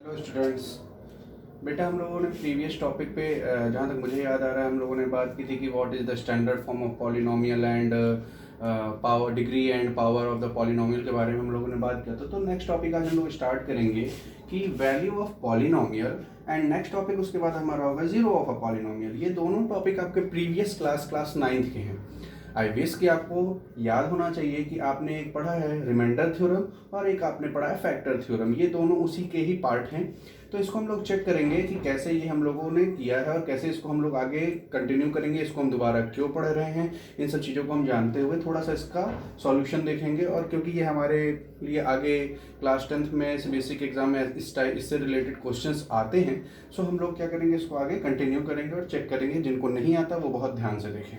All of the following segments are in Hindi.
Hello students. बेटा हम लोगों ने प्रीवियस टॉपिक पे जहाँ तक मुझे याद आ रहा है हम लोगों ने बात की थी कि what is the standard form of polynomial and power degree and power of the polynomial के बारे में हम लोगों ने बात किया था। तो नेक्स्ट टॉपिक आज हम लोग स्टार्ट करेंगे कि value of polynomial and next topic उसके बाद हमारा होगा जीरो ऑफ अ पॉलिनोमियल। ये दोनों टॉपिक आपके प्रीवियस क्लास 9th के हैं। आई विश कि आपको याद होना चाहिए कि आपने एक पढ़ा है रिमाइंडर थ्योरम और एक आपने पढ़ा है फैक्टर थ्योरम। ये दोनों उसी के ही पार्ट हैं। तो इसको हम लोग चेक करेंगे कि कैसे ये हम लोगों ने किया है और कैसे इसको हम लोग आगे कंटिन्यू करेंगे, इसको हम दोबारा क्यों पढ़ रहे हैं, इन सब चीज़ों को हम जानते हुए थोड़ा सा इसका सॉल्यूशन देखेंगे। और क्योंकि ये हमारे लिए आगे क्लास 10th में बेसिक एग्जाम में इससे रिलेटेड क्वेश्चंस आते हैं, सो हम लोग क्या करेंगे, इसको आगे कंटिन्यू करेंगे और चेक करेंगे। जिनको नहीं आता वो बहुत ध्यान से देखें।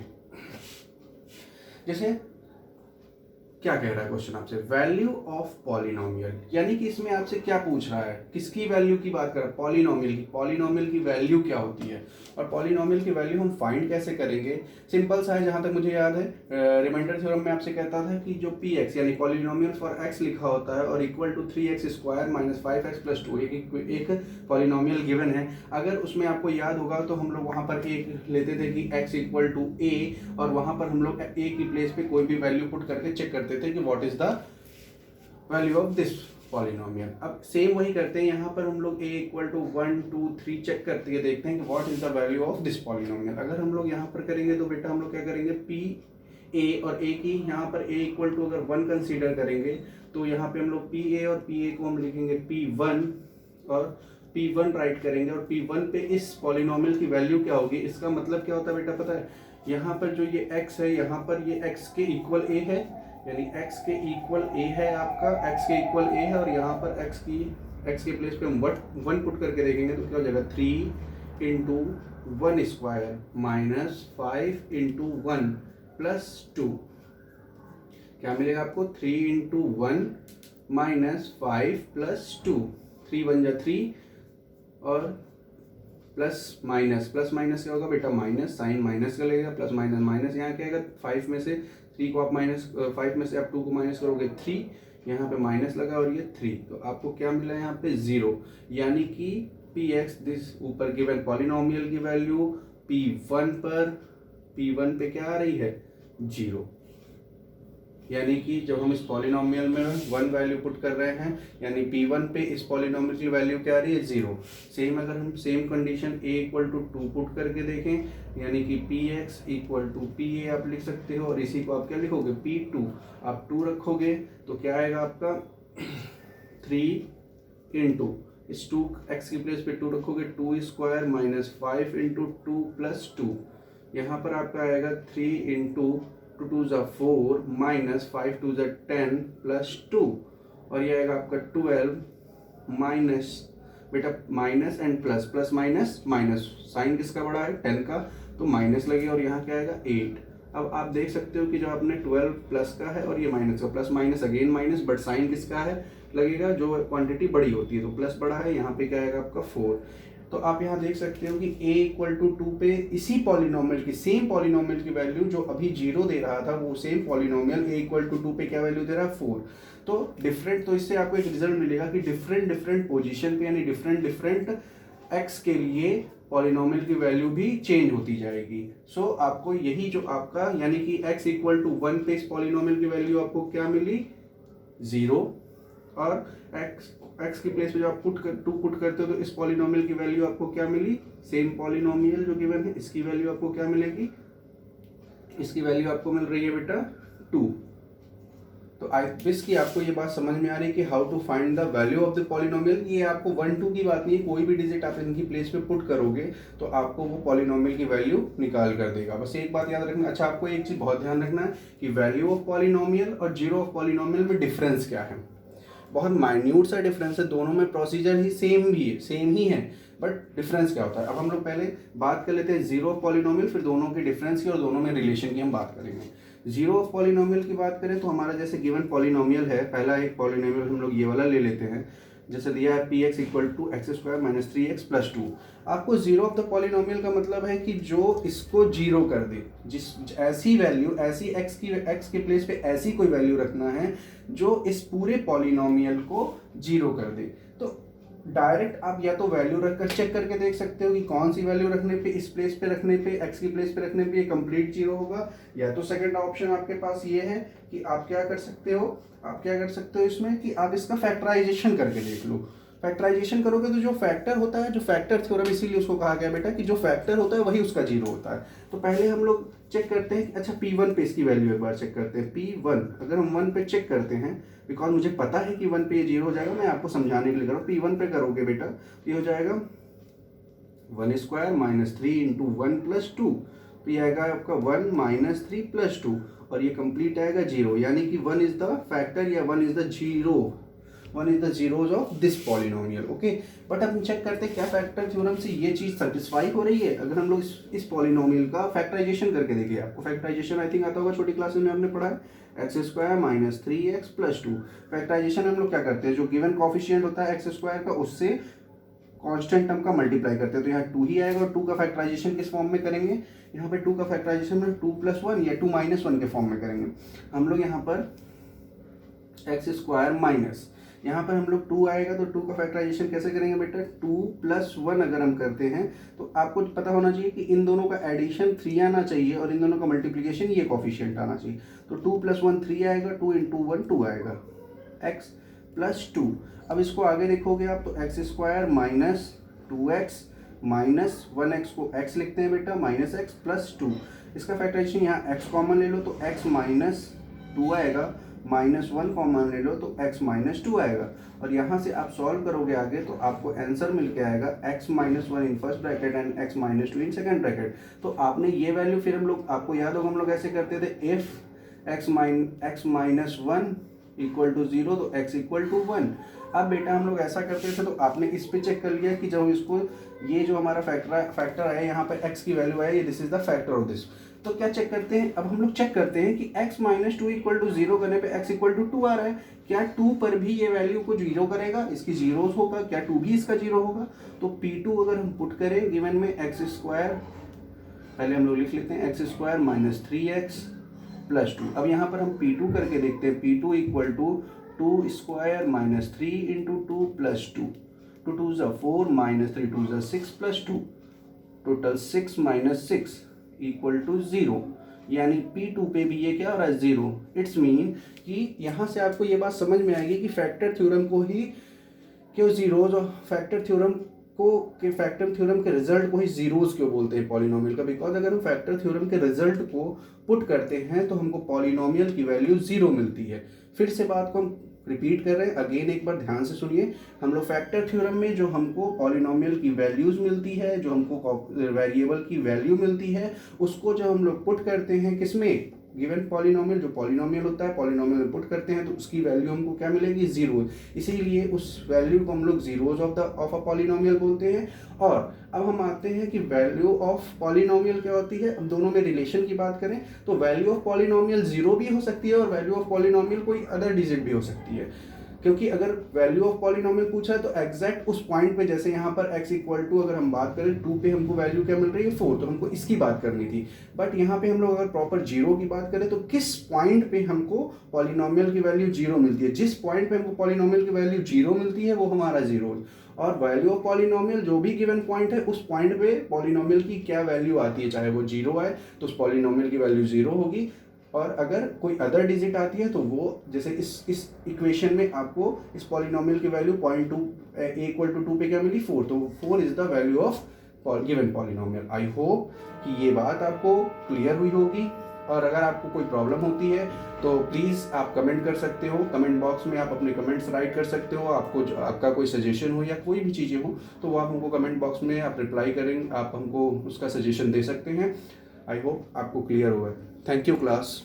जैसे क्या कह रहा है क्वेश्चन आपसे, वैल्यू ऑफ पॉलिनोमियल, यानी कि इसमें आपसे क्या पूछ रहा है, किसकी वैल्यू की बात कर रहा है, पॉलिनोमियल की। पॉलिनोमियल की वैल्यू क्या होती है और पॉलिनोमियल की वैल्यू हम फाइंड कैसे करेंगे। सिंपल सा है, जहां तक मुझे याद है रिमाइंडर थ्योरम में आपसे कहता था कि जो पी एक्स यानी पॉलिनोमियल फॉर एक्स लिखा होता है और इक्वल टू 3x² - 5x+2 एक पॉलिनोमियल गिवन है। अगर उसमें आपको याद होगा तो हम लोग वहां पर एक लेते थे कि x इक्वल टू a और वहां पर हम लोग a की प्लेस पे कोई भी वैल्यू पुट करके चेक करते थे कि what is the value of this polynomial. अब सेम वही करते हैं, यहाँ पर हम लोग a इक्वल टू 1 2 3 चेक करते हैं, देखते हैं कि what is the value of this polynomial. अगर हम लोग यहाँ पर करेंगे तो बेटा हम लोग क्या करेंगे, p a और a की यहाँ पर a इक्वल टू अगर 1 कंसीडर करेंगे तो यहाँ पे हम लोग पी ए और पी ए को हम लिखेंगे p1 और p1 राइट करेंगे और p1 पे इस पॉलिनोमियल की वैल्यू क्या होगी। इसका मतलब क्या होता है बेटा पता है, यहाँ पर जो ये x है यहाँ पर ये x के इक्वल a है, यानी x के इक्वल a है आपका, x के इक्वल a है और यहाँ पर x के प्लेस पे हम 1 पुट करके देखेंगे तो क्या हो जाएगा, 3 into 1 square minus 5 into 1 plus 2। क्या मिलेगा आपको, 3 इंटू 1 माइनस 5 प्लस 2, 3 1 जा 3 और प्लस माइनस क्या होगा बेटा, माइनस, साइन माइनस का लगेगा, प्लस माइनस माइनस, यहाँ क्या आएगा 5 में से 3 को आप माइनस 5 में से आप 2 को माइनस करोगे 3, यहाँ पे माइनस लगा और ये 3, तो आपको क्या मिला यहाँ पे 0। यानी कि पी एक्स दिस ऊपर गिवन पॉलिनोमियल की वैल्यू P1 पे क्या आ रही है, 0। यानी कि जब हम इस पॉलिनोमियल में 1 वैल्यू पुट कर रहे हैं यानी P1 पे इस पॉलिनोमियल की वैल्यू क्या आ रही है, 0। सेम अगर हम same condition a equal to 2 put करके देखें यानी कि px इक्वल टू pa आप लिख सकते हो और इसी को आप क्या लिखोगे, p2। आप 2 रखोगे तो क्या आएगा आपका 3 इंटू इस 2 x की प्लेस पे 2 रखोगे 2 स्क्वायर माइनस 5 इंटू 2 प्लस 2। यहाँ पर आपका आएगा 3 इंटू 2 2 ज़ा 4 माइनस 5 2 ज़ा 10 प्लस 2 और ये आएगा आपका 12 माइनस, बेटा minus and plus, plus minus minus, sign किसका बड़ा है 10 का तो माइनस लगे और यहाँ क्या आएगा 8। अब आप देख सकते हो कि जब आपने 12 प्लस का है और ये माइनस का, plus minus again minus, but sign किसका है लगेगा, जो क्वांटिटी बड़ी होती है तो प्लस बड़ा है, यहाँ पे क्या आएगा आपका 4। तो आप यहाँ देख सकते हो कि a इक्वल टू 2 पे इसी पॉलिनोमियल की सेम पॉलिनोमियल की वैल्यू जो अभी 0 दे रहा था वो same polynomial a equal to 2 पे क्या वैल्यू दे रहा है, 4। तो डिफरेंट, तो इससे आपको एक रिजल्ट मिलेगा कि डिफरेंट पोजीशन पे यानी डिफरेंट x के लिए पॉलिनोमियल की वैल्यू भी चेंज होती जाएगी। सो आपको यही जो आपका यानी कि x इक्वल टू 1 पे इस पॉलिनोमियल की वैल्यू आपको क्या मिली, 0 और x की प्लेस पे जो आप 2 पुट करते हो तो इस पॉलिनोमियल की वैल्यू आपको क्या मिली, सेम पॉलिनोमियल जो गिवन है इसकी वैल्यू आपको क्या मिलेगी, इसकी वैल्यू आपको मिल रही है बेटा 2। तो आई विश की आपको ये बात समझ में आ रही है कि how to find the value of the polynomial. ये आपको 1 2 की बात नहीं है, कोई भी डिजिट आप इनकी प्लेस पे पुट करोगे तो आपको वो पॉलिनोमियल की वैल्यू निकाल कर देगा। बस एक बात याद रखना, अच्छा आपको एक चीज बहुत ध्यान रखना है कि वैल्यू ऑफ पॉलिनोमियल और जीरो ऑफ पॉलिनोमियल में डिफरेंस क्या है। बहुत माइन्यूट सा डिफरेंस है, दोनों में प्रोसीजर ही सेम ही है, बट डिफरेंस क्या होता है। अब हम लोग पहले बात कर लेते हैं जीरो ऑफ पॉलिनोमियल, फिर दोनों के डिफरेंस की और दोनों में रिलेशन की हम बात करेंगे। जीरो ऑफ पॉलिनोमियल की बात करें तो हमारा जैसे गिवन पॉलिनोमियल है, पहला एक पॉलिनोमियल हम लोग ये वाला ले लेते हैं, जैसे दिया है P X equal to X square minus 3x plus 2। आपको जीरो ऑफ द पॉलिनोमियल का मतलब है कि जो इसको जीरो कर दे, जिस ऐसी वैल्यू, ऐसी एक्स के प्लेस पे ऐसी कोई वैल्यू रखना है जो इस पूरे पॉलिनोमियल को जीरो कर दे। तो डायरेक्ट आप या तो वैल्यू रखकर चेक करके देख सकते हो कि कौन सी वैल्यू रखने पे, इस प्लेस पे रखने पे, एक्स की प्लेस पे रखने पे ये कंप्लीट जीरो होगा। या तो सेकंड ऑप्शन आपके पास ये है कि आप क्या कर सकते हो, इसमें कि आप इसका फैक्टराइजेशन करके देख लो। फैक्टराइजेशन करोगे तो जो फैक्टर होता है, जो फैक्टर थ्योरम इसीलिए उसको कहा गया बेटा कि जो फैक्टर होता है वही उसका जीरो होता है। तो पहले हम लोग चेक करते हैं, अच्छा P1 पे इसकी वैल्यू एक बार चेक करते हैं। P1 अगर हम 1 पे चेक करते हैं, बिकॉज मुझे पता है कि 1 पे ये जीरो हो जाएगा, मैं आपको समझाने के लिए कर रहा हूँ। P1 पे करोगे बेटा तो ये हो जाएगा 1 स्क्वायर माइनस 3 इंटू 1 प्लस 2, तो ये आएगा आपका 1 माइनस 3 प्लस 2, और ये कंप्लीट आएगा जीरो, यानी कि 1 इज द फैक्टर या 1 is the zero, 1 is the zeros of this polynomial. Okay, but अब हम चेक करते हैं क्या फैक्टर थ्योरम से ये चीज़ सेटिस्फाई हो रही है। अगर हम लोग इस पॉलिनोमियल का फैक्टराइजेशन करके देखिए, आपको फैक्टराइजेशन आई थिंक आता होगा, छोटी क्लास में हमने पढ़ा है, X square minus 3x plus 2। Factorisation हम लोग क्या करते हैं, जो गिवन कॉफिशिएंट होता है एक्स स्क्वायर का, उससे कांस्टेंट टर्म का मल्टीप्लाई करते हैं, तो यहाँ 2 ही आएगा। और 2 का फैक्टराइजेशन किस फॉर्म में करेंगे, यहाँ पे 2 का फैक्टराइजेशन में 2 + 1 या 2 - 1 के फॉर्म में करेंगे हम लोग। यहाँ पर एक्स स्क्वायर माइनस, यहाँ पर हम लोग 2 आएगा, तो 2 का फैक्टराइजेशन कैसे करेंगे बेटा, 2 + 1 अगर हम करते हैं तो आपको पता होना चाहिए कि इन दोनों का एडिशन 3 आना चाहिए और इन दोनों का मल्टीप्लिकेशन ये कॉफिशिएंट आना चाहिए। तो 2 + 1 3 आएगा, 2 × 1 2 आएगा, x + 2। अब इसको आगे देखोगे आप तो x square minus 2x minus 1x को x लिखते हैं बेटा, माइनस x प्लस 2। इसका फैक्टराइजेशन यहाँ x कॉमन ले लो तो x माइनस 2 आएगा, माइनस 1 कॉमन ले लो तो x माइनस 2 आएगा। और यहाँ से आप सॉल्व करोगे आगे तो आपको आंसर मिल के आएगा x minus 1 in first bracket and x minus 2 in second bracket. तो आपने ये वैल्यू, फिर हम लोग, आपको याद होगा हम लोग ऐसे करते थे, if x minus 1 equal to 0 तो x इक्वल टू 1। अब बेटा हम लोग ऐसा करते थे, तो आपने इस पे चेक कर लिया कि जब इसको, ये जो हमारा फैक्टर आया यहाँ पर x की value I, this is the factor of this. तो क्या चेक करते हैं, अब हम लोग चेक करते हैं कि x माइनस 2 इक्वल टू 0 करने पे x इक्वल टू 2 आ रहा है, क्या 2 पर भी ये वैल्यू को 0 करेगा, इसकी जीरोस होगा, क्या 2 भी इसका 0 होगा। तो P2 अगर हम पुट करें गिवन में एक्स स्क्वायर, पहले हम लोग लिख लेते हैं x square minus 3x plus 2। अब यहाँ पर हम P2 करके देखते हैं, P2 equal to 2 square minus 3 into 2 plus 2, 2 2 ज़ा 4 माइनस 3 2 ज़ा 6 plus 2, total 6 minus 6 equal to 0, यानी P2 पे भी ये क्या हो रहा है, 0। इट्स मीन कि यहाँ से आपको ये बात समझ में आएगी कि फैक्टर थ्योरम को ही क्यों जीरोज, और फैक्टर थ्योरम के रिजल्ट को ही जीरोज क्यों बोलते हैं पॉलिनोमियल का, बिकॉज अगर हम फैक्टर थ्योरम के रिजल्ट को पुट करते हैं तो हमको पॉलिनोमियल की वैल्यू 0 मिलती है। फिर से बात को हम रिपीट कर रहे हैं, अगेन एक बार ध्यान से सुनिए। हम लोग फैक्टर थ्योरम में जो हमको पॉलिनोमियल की वैल्यूज मिलती है, जो हमको वेरिएबल की वैल्यू मिलती है, उसको जब हम लोग पुट करते हैं किसमें, गिवन पॉलिनोमियल, जो पॉलिनोमियल होता है पॉलिनोमियल में पुट करते हैं तो उसकी वैल्यू हमको क्या मिलेगी, 0। इसीलिए उस वैल्यू को हम लोग जीरोज ऑफ अ पॉलिनोमियल बोलते हैं। और अब हम आते हैं कि वैल्यू ऑफ पॉलिनोमियल क्या होती है। अब दोनों में रिलेशन की बात करें तो वैल्यू ऑफ पॉलिनोमियल 0 भी हो सकती है और वैल्यू ऑफ पॉलिनोमियल कोई अदर डिजिट भी हो सकती है, क्योंकि अगर वैल्यू ऑफ पॉलिनोमियल पूछा है तो एग्जैक्ट उस पॉइंट पे, जैसे यहाँ पर x इक्वल टू अगर हम बात करें 2 पे हमको वैल्यू क्या मिल रही है, 4, तो हमको इसकी बात करनी थी। बट यहाँ पे हम लोग अगर प्रॉपर 0 की बात करें तो किस पॉइंट पे हमको पॉलिनोमियल की वैल्यू 0 मिलती है, जिस पॉइंट पे हमको पॉलिनोमियल की वैल्यू 0 मिलती है वो हमारा 0। और वैल्यू ऑफ पॉलिनोमियल जो भी गिवन पॉइंट है उस पॉइंट पे पॉलिनोमियल की क्या वैल्यू आती है, चाहे वो 0 आए तो उस पॉलिनोमियल की वैल्यू 0 होगी। और अगर कोई अदर डिजिट आती है तो वो, जैसे इस इक्वेशन में आपको इस पॉलिनोमियल की वैल्यू 0.2 इक्वल टू 2 पे क्या मिली, 4, तो 4 is the value of given polynomial. I hope कि ये बात आपको क्लियर हुई होगी। और अगर आपको कोई प्रॉब्लम होती है तो प्लीज़ आप कमेंट कर सकते हो, कमेंट बॉक्स में आप अपने कमेंट्स राइट कर सकते हो। आपका कोई सजेशन हो या कोई भी चीज़ें हो तो वो आप हमको कमेंट बॉक्स में आप रिप्लाई करेंगे, आप हमको उसका सजेशन दे सकते हैं। आई होप आपको क्लियर हुआ है। Thank you class.